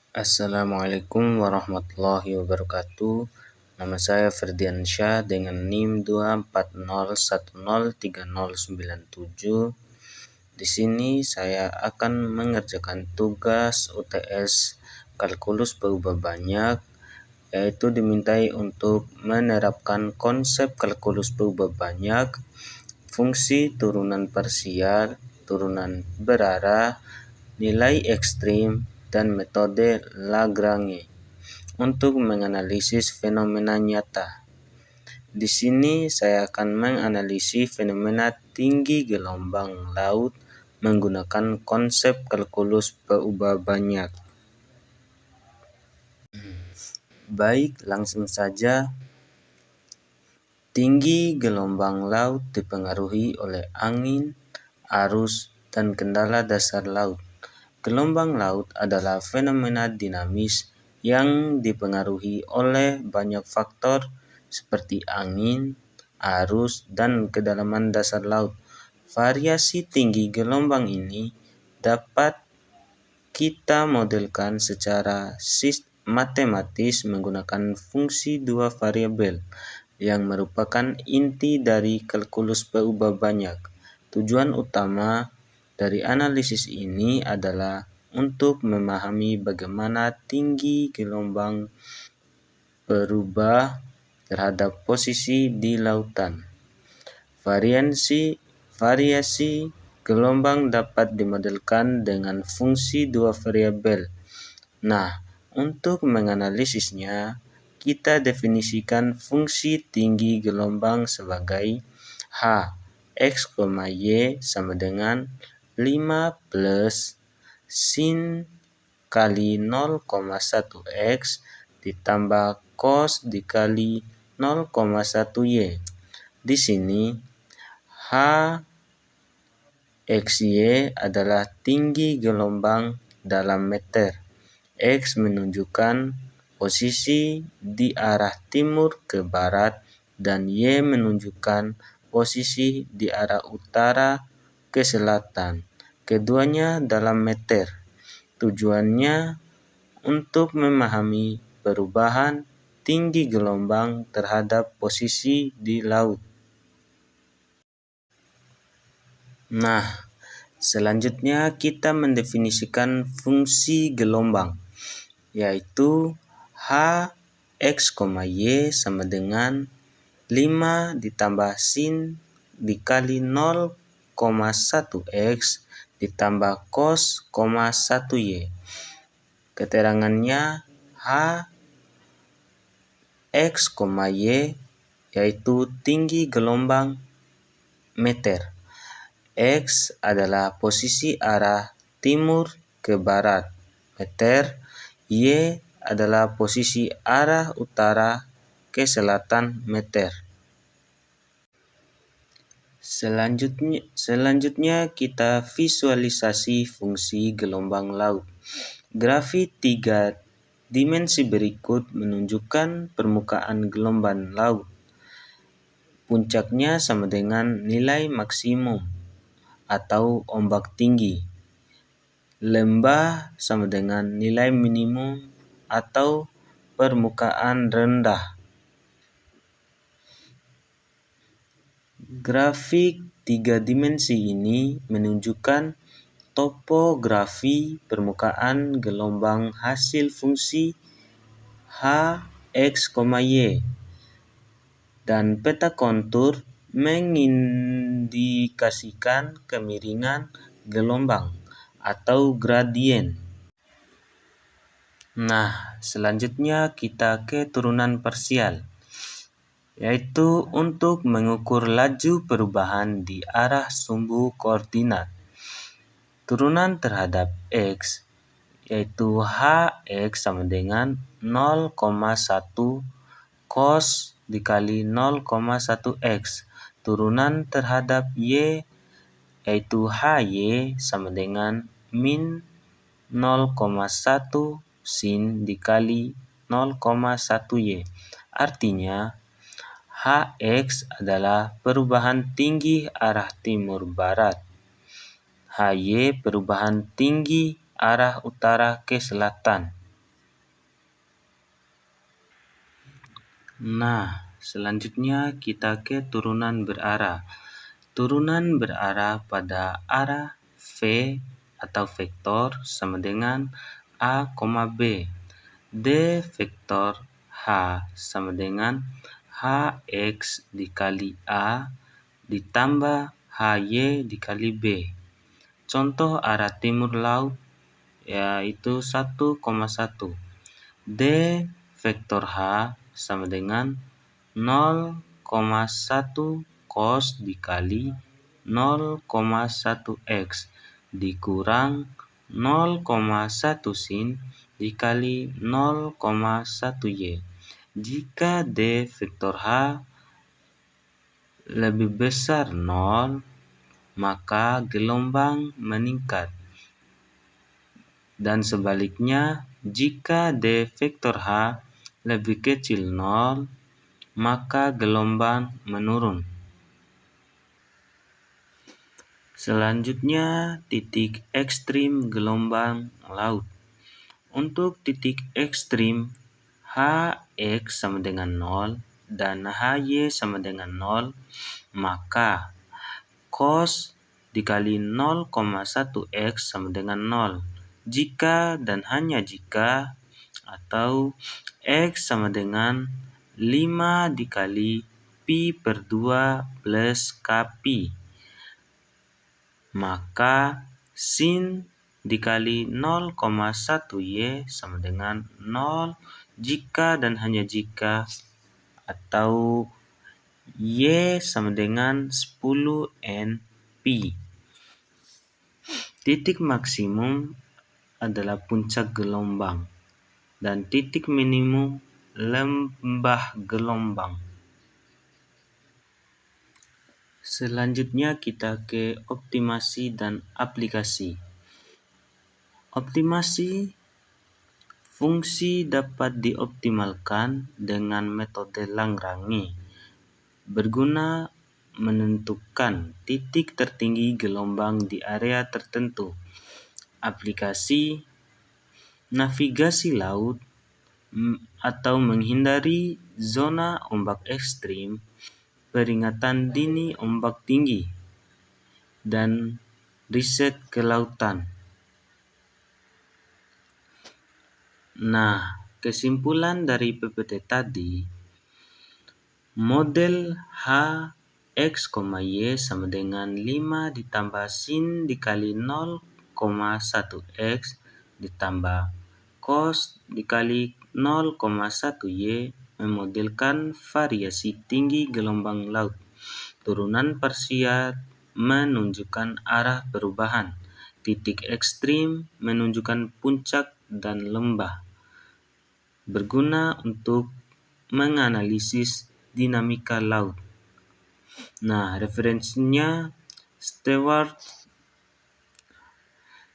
Assalamualaikum warahmatullahi wabarakatuh. Nama saya Ferdiansyah dengan NIM 240103097. Di sini saya akan mengerjakan tugas UTS kalkulus berubah banyak, yaitu dimintai untuk menerapkan konsep kalkulus berubah banyak, fungsi turunan parsial, turunan berarah, nilai ekstrim, dan metode Lagrange untuk menganalisis fenomena nyata. Di sini saya akan menganalisis fenomena tinggi gelombang laut menggunakan konsep kalkulus berubah banyak. Baik, langsung saja. Tinggi gelombang laut dipengaruhi oleh angin, arus, dan kendala dasar laut. Gelombang laut adalah fenomena dinamis yang dipengaruhi oleh banyak faktor seperti angin, arus, dan kedalaman dasar laut. Variasi tinggi gelombang ini dapat kita modelkan secara matematis menggunakan fungsi dua variabel yang merupakan inti dari kalkulus berubah banyak. Tujuan utama dari analisis ini adalah untuk memahami bagaimana tinggi gelombang berubah terhadap posisi di lautan. Variasi gelombang dapat dimodelkan dengan fungsi dua variabel. Nah, untuk menganalisisnya, kita definisikan fungsi tinggi gelombang sebagai H X, Y sama dengan 5 plus sin kali 0,1 X ditambah cos dikali 0,1 Y. Di sini H XY adalah tinggi gelombang dalam meter. X menunjukkan posisi di arah timur ke barat dan Y menunjukkan posisi di arah utara ke selatan. Keduanya dalam meter. Tujuannya untuk memahami perubahan tinggi gelombang terhadap posisi di laut. Nah, selanjutnya kita mendefinisikan fungsi gelombang, yaitu H X, Y sama dengan 5 ditambah sin dikali 0,1 X ditambah cos, 1 Y. Keterangannya H X, Y yaitu tinggi gelombang meter. X adalah posisi arah timur ke barat meter. Y adalah posisi arah utara ke selatan meter. Selanjutnya kita visualisasi fungsi gelombang laut. Grafik 3 dimensi berikut menunjukkan permukaan gelombang laut. Puncaknya sama dengan nilai maksimum atau ombak tinggi. Lembah sama dengan nilai minimum atau permukaan rendah. Grafik 3 dimensi ini menunjukkan topografi permukaan gelombang hasil fungsi H, X, Y. Dan peta kontur mengindikasikan kemiringan gelombang atau gradien. Nah, selanjutnya kita ke turunan parsial, yaitu untuk mengukur laju perubahan di arah sumbu koordinat. Turunan terhadap X, yaitu Hx sama dengan 0,1 cos dikali 0,1 X. Turunan terhadap Y, yaitu Hy sama dengan min 0,1 sin dikali 0,1 Y. Artinya, Hx adalah perubahan tinggi arah timur barat. Hy perubahan tinggi arah utara ke selatan. Nah, selanjutnya kita ke turunan berarah. Turunan berarah pada arah V atau vektor sama dengan A, B. D vektor H sama dengan HX dikali A ditambah HY dikali B. Contoh arah timur laut yaitu 1,1. D vektor H sama dengan 0,1 cos dikali 0,1 X dikurang 0,1 sin dikali 0,1 Y. Jika D vektor H lebih besar 0, maka gelombang meningkat. Dan sebaliknya, jika D vektor H lebih kecil 0, maka gelombang menurun. Selanjutnya, titik ekstrim gelombang laut. Untuk titik ekstrim, Hx sama dengan 0 dan Hy sama dengan 0, maka cos dikali 0,1 X sama dengan 0. Jika dan hanya jika atau X sama dengan 5 dikali Pi per 2 plus Kpi. Maka sin dikali 0,1 Y sama dengan 0 jika dan hanya jika atau Y sama dengan 10 N Pi. Titik maksimum adalah puncak gelombang dan titik minimum lembah gelombang. Selanjutnya kita ke optimasi dan aplikasi. Optimasi fungsi dapat dioptimalkan dengan metode Lagrange, berguna menentukan titik tertinggi gelombang di area tertentu. Aplikasi navigasi laut atau menghindari zona ombak ekstrim, peringatan dini ombak tinggi, dan riset kelautan. Nah, kesimpulan dari PPT tadi, model H, X, Y sama dengan 5 ditambah sin dikali 0,1 X ditambah cos dikali 0,1 Y memodelkan variasi tinggi gelombang laut. Turunan parsial menunjukkan arah perubahan. Titik ekstrim menunjukkan puncak dan lembah. Berguna untuk menganalisis dinamika laut. Nah, referensinya Stewart.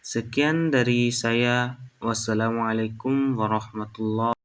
Sekian dari saya. Wassalamualaikum warahmatullahi wabarakatuh.